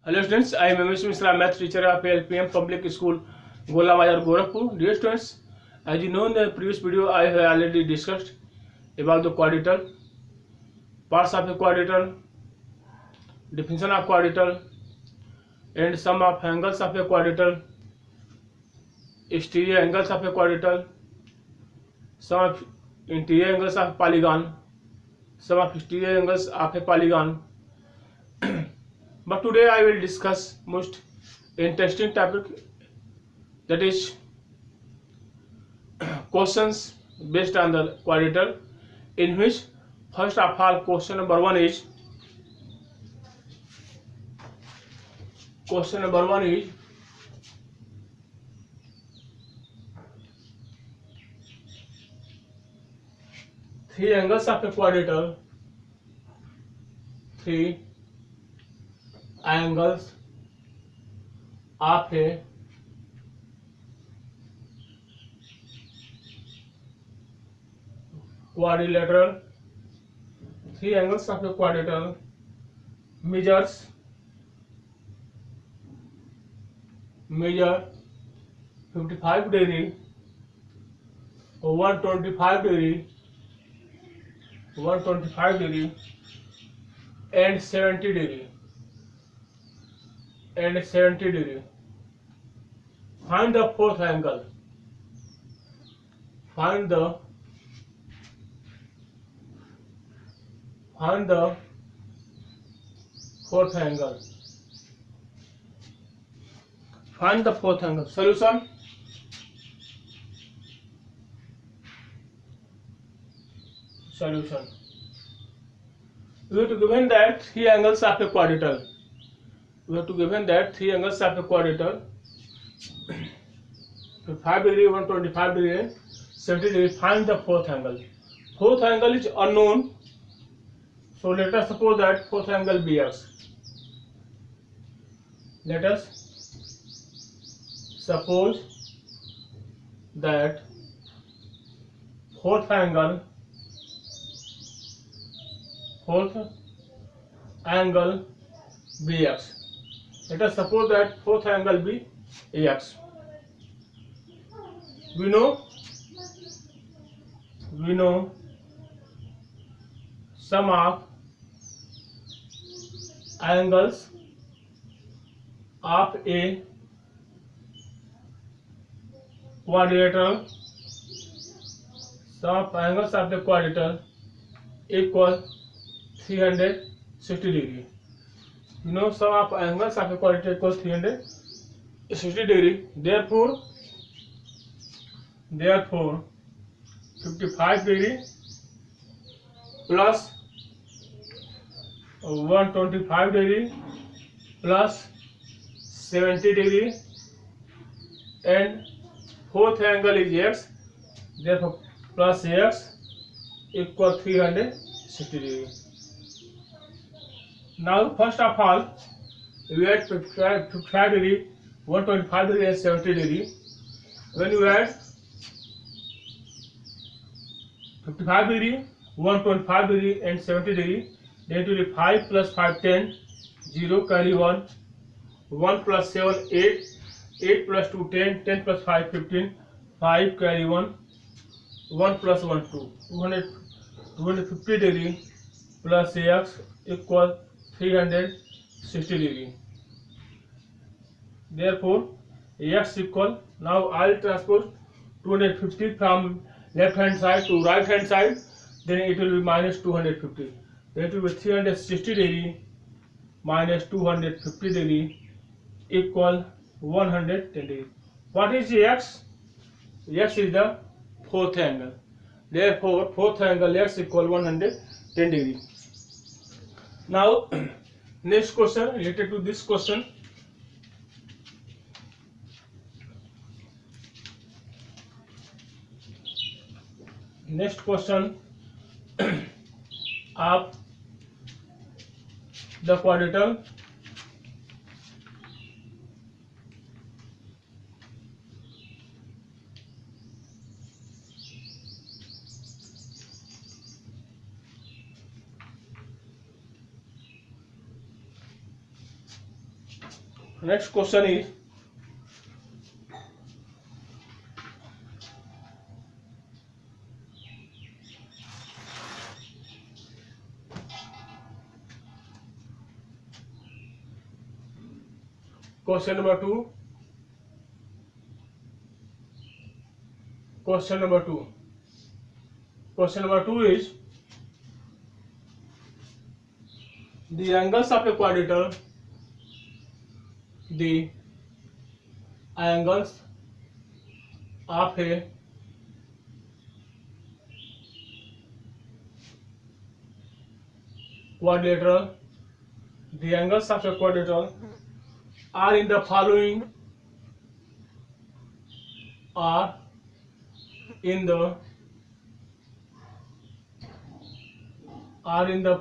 Hello students, I am MS Mishra, math teacher of LPM Public School, Gola Bazar, Gorakhpur. Dear students, as you know in the previous video, I have already discussed about the quadrilateral, parts of the quadrilateral, definition of quadrilateral, and sum of angles of a quadrilateral, exterior angles of a quadrilateral, sum of interior angles of polygon, sum of exterior angles of a polygon. But today I will discuss most interesting topic, that is questions based on the quadrilateral, in which first of all question number one is three angles of a quadrilateral, three angles of a quadrilateral, three angles of a quadrilateral measure 55 degree, 125 degree, 125 degree, and 70 degree, and 70 degree. Find the fourth angle. Find the fourth angle. Find the fourth angle. Solution. We have to given that three angles of a quadrilateral. 5 degree, 125 degree, and 70 degree. Find the fourth angle. Fourth angle is unknown. So let us suppose that fourth angle BX. Let us suppose that fourth angle BX. Let us suppose that fourth angle be AX. We know sum of angles of a quadrilateral, sum of angles of the quadrilateral equal 360 degree. You know sum of angles of a quadrilateral equals 360 degree. Therefore 55 degree plus 125 degree plus 70 degree, and fourth angle is X. Therefore plus X equal 360 degree. Now first of all we add 55 degree, 125 degree, and 70 degree. When you add 55 degree, 125 degree, and 70 degree, then it will be 5 plus 5 10, 0 carry 1, 1 plus 7 8, 8 plus 2 10, 10 plus 5 15, 5 carry 1, 1 plus 1 2, 250 degree plus X equal 360 degree. Therefore X equal, now I will transpose 250 from left hand side to right hand side, then it will be minus 250. Then it will be 360 degree minus 250 degree equal 110 degree. What is X? X is the fourth angle. Therefore fourth angle X equal 110 degree. Now next question related to this question. Next question of the quadrilateral. Next question is question number 2. Question number 2. Question number 2 is the angles of a quadrilateral. The angles of a quadrilateral. The angles of a quadrilateral are in the following. Are in the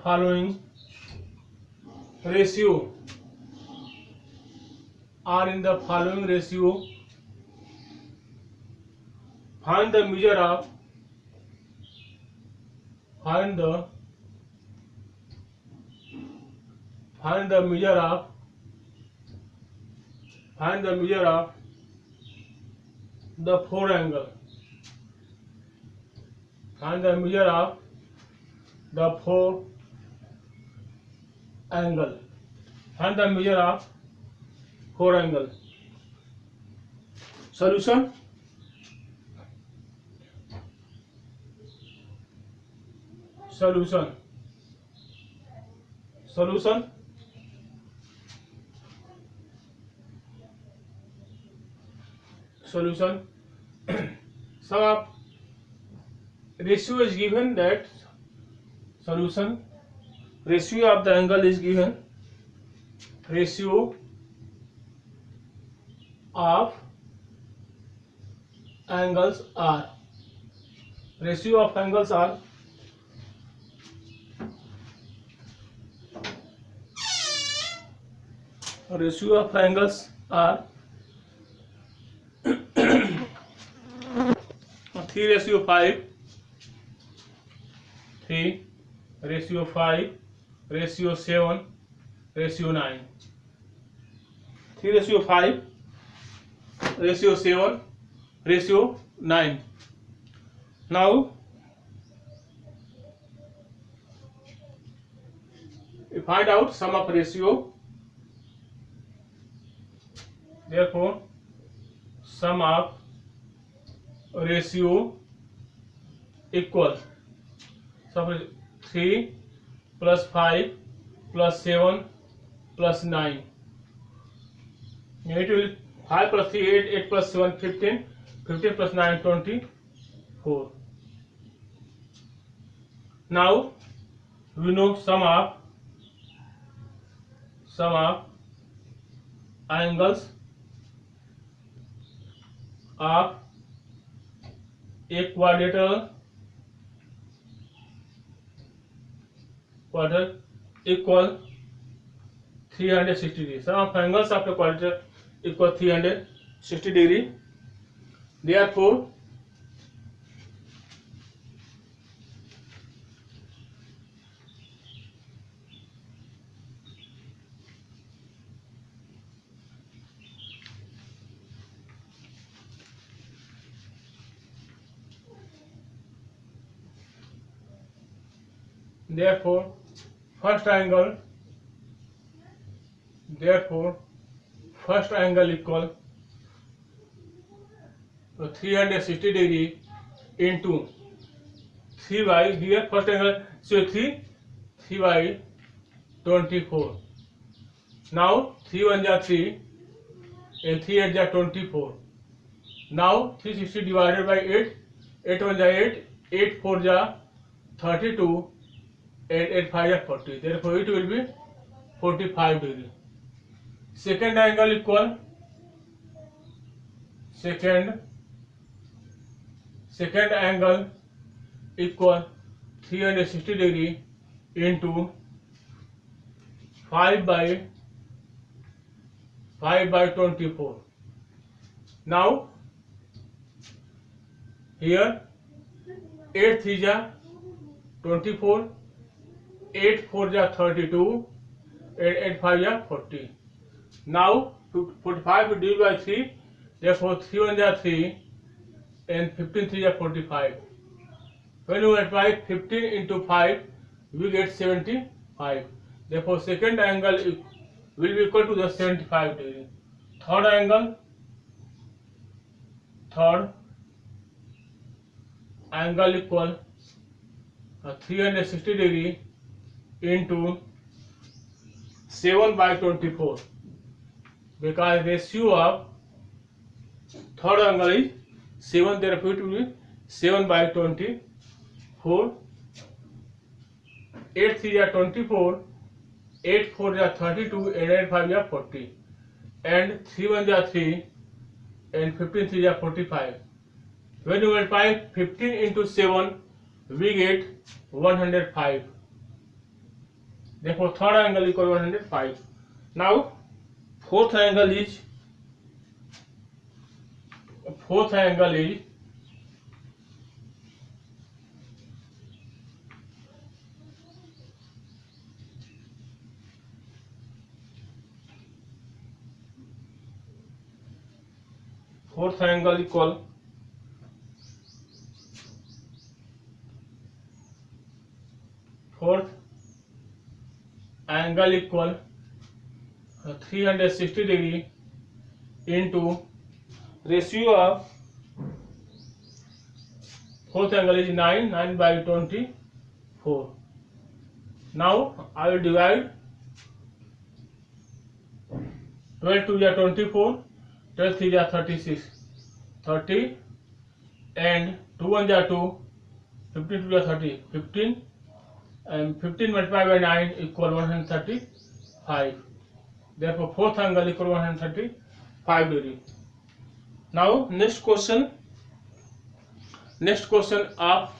following ratio. Are in the following ratio. Find the measure of. Find the measure of. Find the measure of the four angle. Find the measure of the four angle. Find the measure of four angle. Solution. Solution. Solution. Solution. Sum of ratio is given that solution. Ratio of the angle is given. Ratio of angles are. Ratio of angles are. Ratio of angles are 3:5, 3, ratio 5, ratio 7, ratio 9. 3:5, ratio 7, ratio 9. Now, we find out sum of ratio. Therefore, sum of ratio equal. So 3 plus 5 plus 7 plus 9. It will 5 plus 3 8, 8 plus 7 15, 15 plus 9 24. Now we know sum of angles of a quadrilateral equal 360 degrees. Sum of angles of a quadrilateral equal 360 degree. Therefore, first angle equal 360 degree into 3 by here first angle, so 3 by 24. Now 3 1 ja 3 and 3 8 ja 24. Now 360 divided by 8, 8 1 ja 8, 8 4 ja 32, 8 8 5 ja 40. Therefore, it will be 45 degree. Second angle equal second angle equal 360 degree into 5 by 24. Now here 8 3 ja 24, 8 4 ja 32, 8 8 5 ja 40. Now 45 divided by 3, therefore 3 1 are 3 and 15 3 are 45. When you multiply 15 into 5, we get 75. Therefore second angle will be equal to the 75 degree. Third angle equal 360 degree into 7 by 24, because ratio of third angle is 7, therefore it will be 7 by 24. 8 3 are 24, 8 4 are 32, and 8 5 are 40, and 3 1 are 3 and 15 3 are 45. When you multiply 15 into 7, we get 105. Therefore third angle equal 105. Now fourth angle is equal fourth angle equal 360 degree into ratio of fourth angle is 9 by 24. Now I will divide 12 2 are 24, 12 3 are 36, 30, and 2 1 are 2, 15 2 are 30, 15, and 15 multiplied by 9 equal 135. Therefore fourth angle equal 135 degree. Now next question of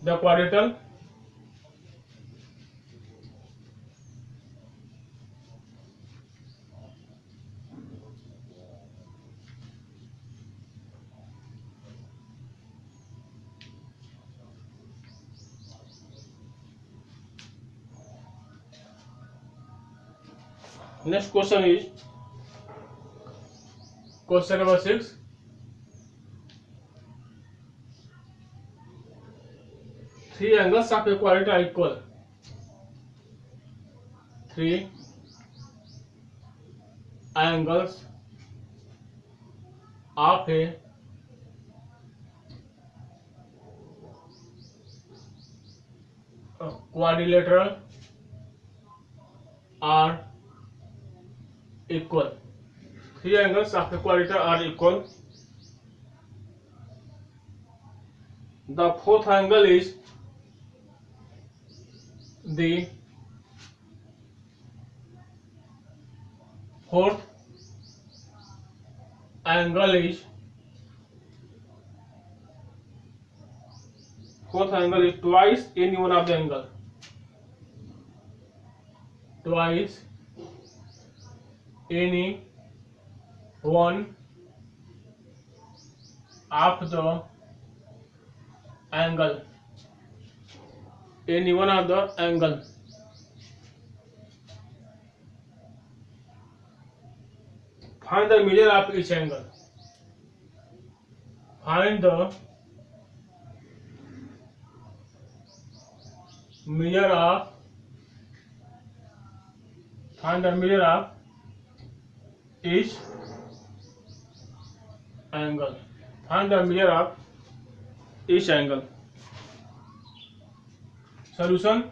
the quadrilateral. Next question is question number 6. Three angles of a quadrilateral are equal. Three angles of a quadrilateral are equal. Three angles of a quadrilateral are equal. The fourth angle is the fourth angle is twice any one of the angle. Twice any one of the angle. Any one of the angle. Find the measure of each angle. Find the measure of each angle. Find the measure of each angle. Solution.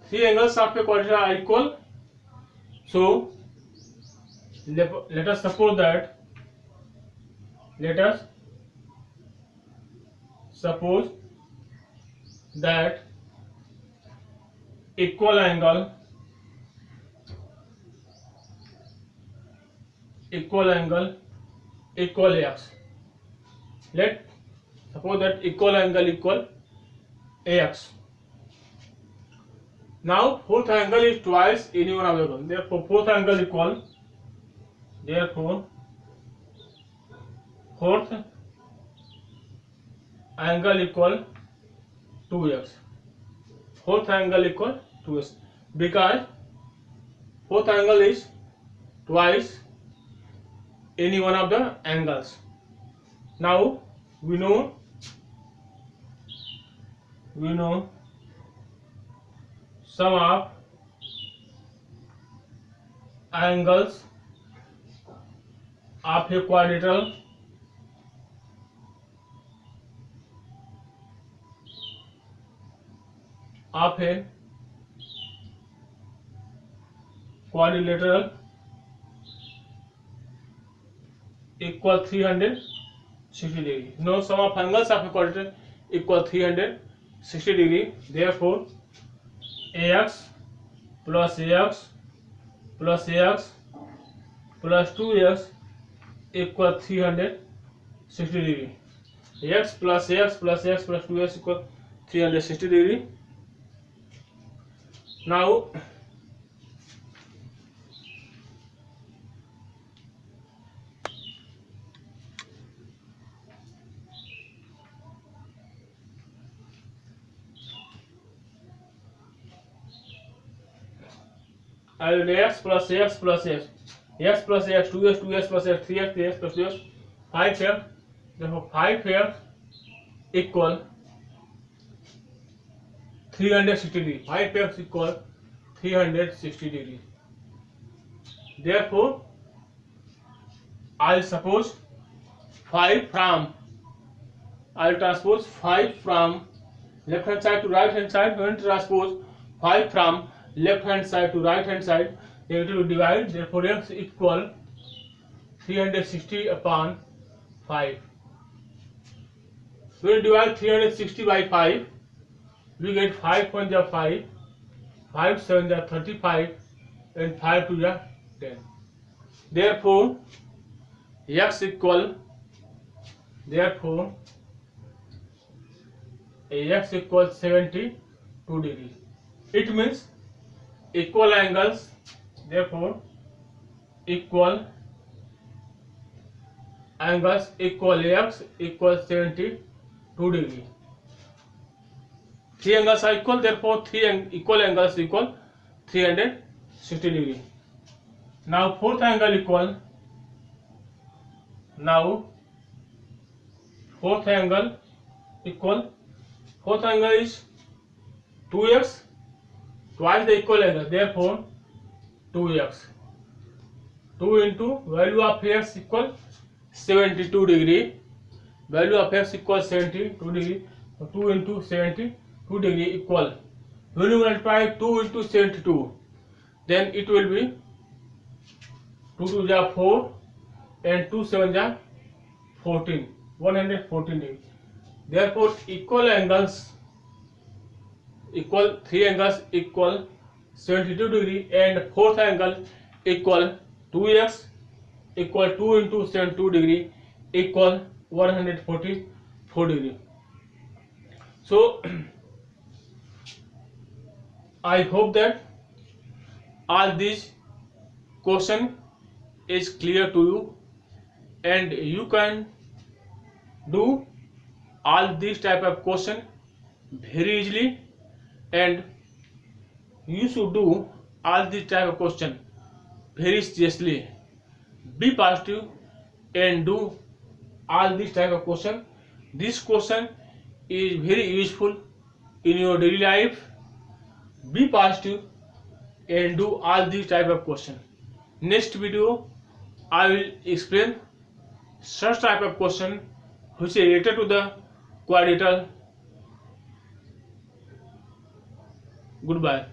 Three angles of a quadrilateral are equal. So let us suppose that equal angle equal ax. Let suppose that equal angle equal ax. Now fourth angle is twice any one of the angle. Therefore fourth angle equal. Therefore fourth angle equal 2x. Fourth angle equal 2x because fourth angle is twice any one of the angles. Now we know sum of angles of a quadrilateral equal 360 degree. No, sum of angles of a quadrilateral equal 360 degree. Therefore, ax plus ax plus ax plus 2x equal 360 degree. X plus x plus x plus 2x equal 360 degree. Now I will x plus x plus x, x plus x, 2x, 2x plus x, 3x, 3x plus 2x, 5x. Therefore, 5x equal 360 degree. 5x equal 360 degree. Therefore, I'll suppose 5 from, I'll transpose 5 from left hand side to right hand side. When transpose 5 from left hand side to right hand side, then it will divide. Therefore, x equal 360 upon 5. When we divide 360 by 5, we get 5 1 is 5, 5 7 is 35, and 5 2 is 10. Therefore, x equal x equals 72 degree. It means equal angles. Therefore, equal angles equal x equals 72 degree. Three angles are equal. Therefore, three equal angles equal 360 degree. Now fourth angle equal. Now fourth angle equal. Fourth angle is 2x twice the equal angle. Therefore, 2x. 2 into value of x equal 72 degree. Value of x equals 72 degree. So 2 into 72 degree equal. When you multiply 2 into 72, then it will be 2 2 is 4 and 2 7 is 14. 114 degree. Therefore, equal angles equal, three angles equal 72 degree, and fourth angle equal 2x equal 2 into 72 degree equal 144 degree. So I hope that all these question is clear to you, and you can do all these type of question very easily, and you should do all these type of question very seriously. Be positive and do all these type of question. This question is very useful in your daily life. Be positive and do all these type of question. Next video I will explain such type of question which is related to the quadrilateral. Goodbye.